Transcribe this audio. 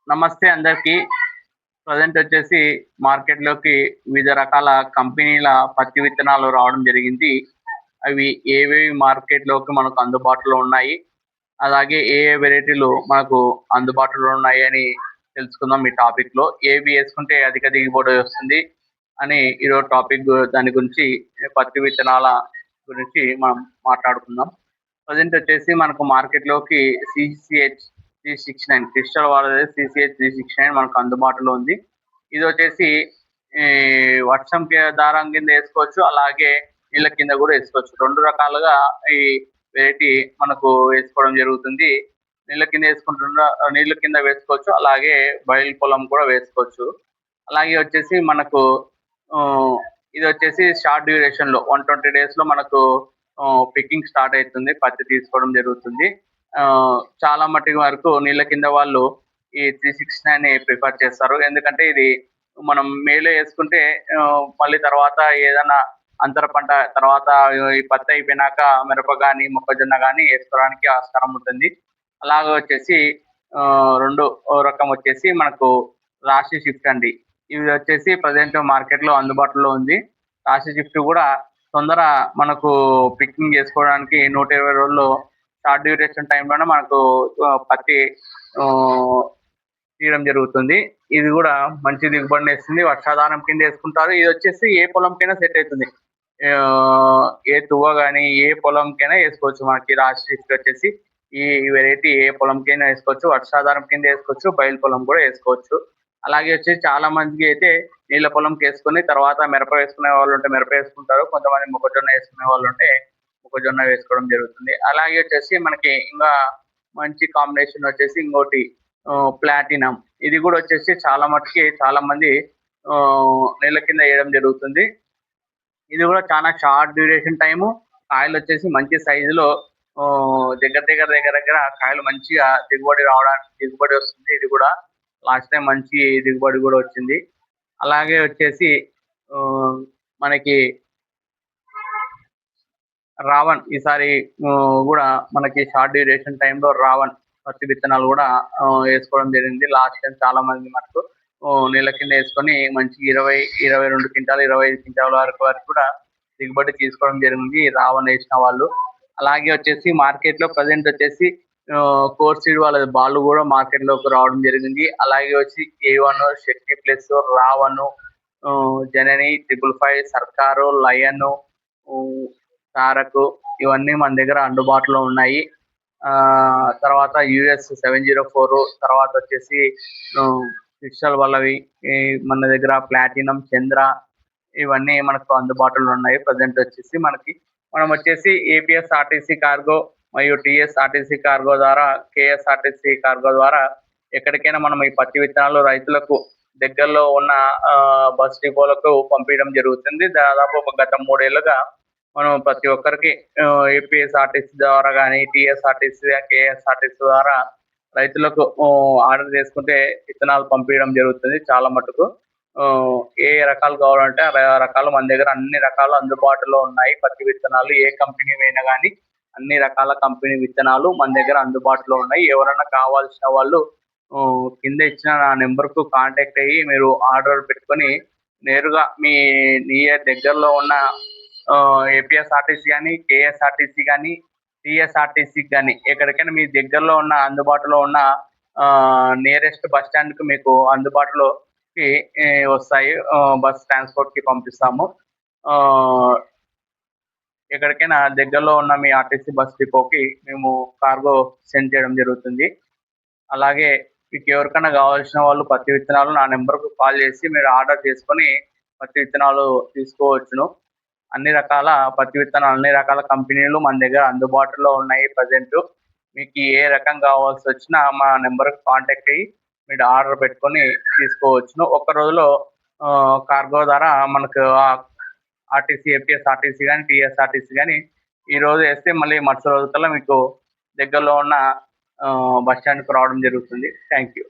నమస్తే అందరికీ. ప్రెజెంట్ వచ్చేసి మార్కెట్‌లోకి వివిధ రకాల కంపెనీల పత్తి విత్తనాలు రావడం జరిగింది. అవి ఏవేవి మార్కెట్‌లోకి మనకు అందుబాటులో ఉన్నాయి. అలాగే ఏ ఏ వెరైటీలు మనకు అందుబాటులో ఉన్నాయని తెలుసుకుందాం ఈ టాపిక్‌లో. ఏవి యేసుకుంటే అధిక దిగుబడి వస్తుంది అని ఈరోజు టాపిక్ దాని గురించి పత్తి విత్తనాల గురించి మనం మాట్లాడుకుందాం. ప్రెజెంట్ వచ్చేసి మనకు మార్కెట్‌లోకి సీసీహెచ్ 369 క్రిస్టల్ వాళ్ళది సీసీహెచ్ 369 మనకు అందుబాటులో ఉంది. ఇది వచ్చేసి ఈ వర్షం దారం కింద వేసుకోవచ్చు. అలాగే నీళ్ళ కింద కూడా వేసుకోవచ్చు. 2 రకాలుగా ఈ వెరైటీ మనకు వేసుకోవడం జరుగుతుంది. నీళ్ళ కింద వేసుకోవచ్చు. అలాగే బయలు పొలం కూడా వేసుకోవచ్చు. అలాగే వచ్చేసి మనకు ఇది వచ్చేసి షార్ట్ డ్యూరేషన్‌లో 120 డేస్‌లో మనకు పికింగ్ స్టార్ట్ అవుతుంది. పత్తి తీసుకోవడం జరుగుతుంది. చాలా మట్టుకు వరకు నీళ్ళ కింద వాళ్ళు ఈ 369 ప్రిఫర్ చేస్తారు. ఎందుకంటే ఇది మనం మేలో వేసుకుంటే మళ్ళీ తర్వాత ఏదైనా అంతర పంట తర్వాత ఈ పత్తి అయిపోయినాక మిరప కానీ మొక్కజొన్న కానీ వేసుకోవడానికి ఆస్కారం ఉంటుంది. అలాగే వచ్చేసి రెండో రకం వచ్చేసి మనకు రాశి షిఫ్ట్ అండి. ఇది వచ్చేసి ప్రజెంట్ మార్కెట్లో అందుబాటులో ఉంది. రాశి షిఫ్ట్ కూడా తొందర మనకు పికింగ్ చేసుకోవడానికి 120 రోజుల్లో షార్ట్ డ్యూరేషన్ టైంలోనే మనకు పత్తి తీయడం జరుగుతుంది. ఇది కూడా మంచి దిగుబడిని ఇస్తుంది. వర్షాధారం కింద వేసుకుంటారు. ఇది వచ్చేసి ఏ పొలంకైనా సెట్ అవుతుంది. ఏ తువ్వ కానీ ఏ పొలంకైనా వేసుకోవచ్చు. మనకి రాశి షిఫ్ట్ వచ్చేసి ఈ వెరైటీ ఏ పొలంకైనా వేసుకోవచ్చు. వర్షాధారం కింద వేసుకోవచ్చు. బయలు పొలం కూడా వేసుకోవచ్చు. అలాగే వచ్చేసి చాలా మందికి అయితే నీళ్ళ పొలంకి వేసుకొని తర్వాత మిరప వేసుకునే వాళ్ళు ఉంటే మిరప వేసుకుంటారు. కొంతమంది మొక్కజొన్న వేసుకునే వాళ్ళు ఉంటే మొక్కజొన్న వేసుకోవడం జరుగుతుంది. అలాగే వచ్చేసి మనకి ఇంకా మంచి కాంబినేషన్ వచ్చేసి ఇంకోటి ప్లాటినం. ఇది కూడా వచ్చేసి చాలా మట్టుకి చాలా మంది నీళ్ళ కింద వేయడం జరుగుతుంది. ఇది కూడా చాలా షార్ట్ డ్యూరేషన్ టైము. కాయలు వచ్చేసి మంచి సైజులో దగ్గర కాయలు మంచిగా దిగుబడి వస్తుంది. ఇది కూడా లాస్ట్ టైం మంచి దిగుబడి కూడా వచ్చింది. అలాగే వచ్చేసి మనకి రావణ్ ఈసారి కూడా మనకి షార్ట్ డ్యూరేషన్ టైంలో రావణ్ పత్తి విత్తనాలు కూడా వేసుకోవడం జరిగింది. లాస్ట్ టైం చాలా మంది మనకు నీళ్ళ కింద వేసుకొని మంచి 22 క్వింటాలు 25 క్వింటాల వరకు కూడా దిగుబడి తీసుకోవడం జరిగింది రావణ్ వేసిన వాళ్ళు. అలాగే వచ్చేసి మార్కెట్లో ప్రజెంట్ వచ్చేసి కోర్ సీడ్ వాళ్ళ బాల్ కూడా మార్కెట్లోకి రావడం జరిగింది. అలాగే వచ్చి A1 శక్తి ప్లస్ రావణ్ జనని 555 సర్కారు లయన్ తారకు ఇవన్నీ మన దగ్గర అందుబాటులో ఉన్నాయి. తర్వాత US 704 తర్వాత వచ్చేసి క్రిస్టల్ వాళ్ళవి మన దగ్గర ప్లాటినం చంద్ర ఇవన్నీ మనకు అందుబాటులో ఉన్నాయి. ప్రజెంట్ వచ్చేసి మనం వచ్చేసి APSRTC కార్గో మరియు TSRTC కార్గో ద్వారా KSRTC కార్గో ద్వారా ఎక్కడికైనా మనం ఈ పత్తి విత్తనాలు రైతులకు దగ్గరలో ఉన్న బస్ డిపోలకు పంపించడం జరుగుతుంది. దాదాపు గత 3 ఏళ్లుగా మనం ప్రతి ఒక్కరికి APSRTC ద్వారా కానీ TSRTC KSRTC ద్వారా రైతులకు ఆర్డర్ చేసుకుంటే విత్తనాలు పంపించడం జరుగుతుంది. చాలా మటుకు ఏ రకాలు కావాలంటే ఆ రకాలు మన దగ్గర అన్ని రకాలు అందుబాటులో ఉన్నాయి. పత్తి విత్తనాలు ఏ కంపెనీ అయినా కానీ అన్ని రకాల కంపెనీ విత్తనాలు మన దగ్గర అందుబాటులో ఉన్నాయి. ఎవరైనా కావాల్సిన వాళ్ళు కింద ఇచ్చిన నా నెంబర్కు కాంటాక్ట్ అయ్యి మీరు ఆర్డర్ పెట్టుకొని నేరుగా మీ దగ్గరలో ఉన్న APSRTC కానీ KSRTC కానీ TSRTC కానీ ఎక్కడికైనా మీ దగ్గరలో ఉన్న అందుబాటులో ఉన్న నియరెస్ట్ బస్ స్టాండ్కి మీకు అందుబాటులోకి వస్తాయి. బస్ ట్రాన్స్పోర్ట్కి పంపిస్తాము. ఎక్కడికైనా దగ్గరలో ఉన్న మీ RTC బస్ డిపోకి మేము కార్గో సెండ్ చేయడం జరుగుతుంది. అలాగే మీకు ఎవరికైనా కావాల్సిన వాళ్ళు పత్తి విత్తనాలు నా నెంబర్కు కాల్ చేసి మీరు ఆర్డర్ చేసుకొని పత్తి విత్తనాలు తీసుకోవచ్చును. అన్ని రకాల పత్తి విత్తనాలు అన్ని రకాల కంపెనీలు మన దగ్గర అందుబాటులో ఉన్నాయి. ప్రజెంట్ మీకు ఏ రకం కావాల్సి వచ్చినా మా నెంబర్కి కాంటాక్ట్ అయ్యి మీరు ఆర్డర్ పెట్టుకొని తీసుకోవచ్చును. ఒక్క రోజులో కార్గో ద్వారా మనకు APSRTC కానీ TSRTC కానీ ఈరోజు వేస్తే మళ్ళీ మరుసటి రోజు కల్లా మీకు దగ్గరలో ఉన్న బస్ స్టాండ్కి రావడం జరుగుతుంది. Thank you.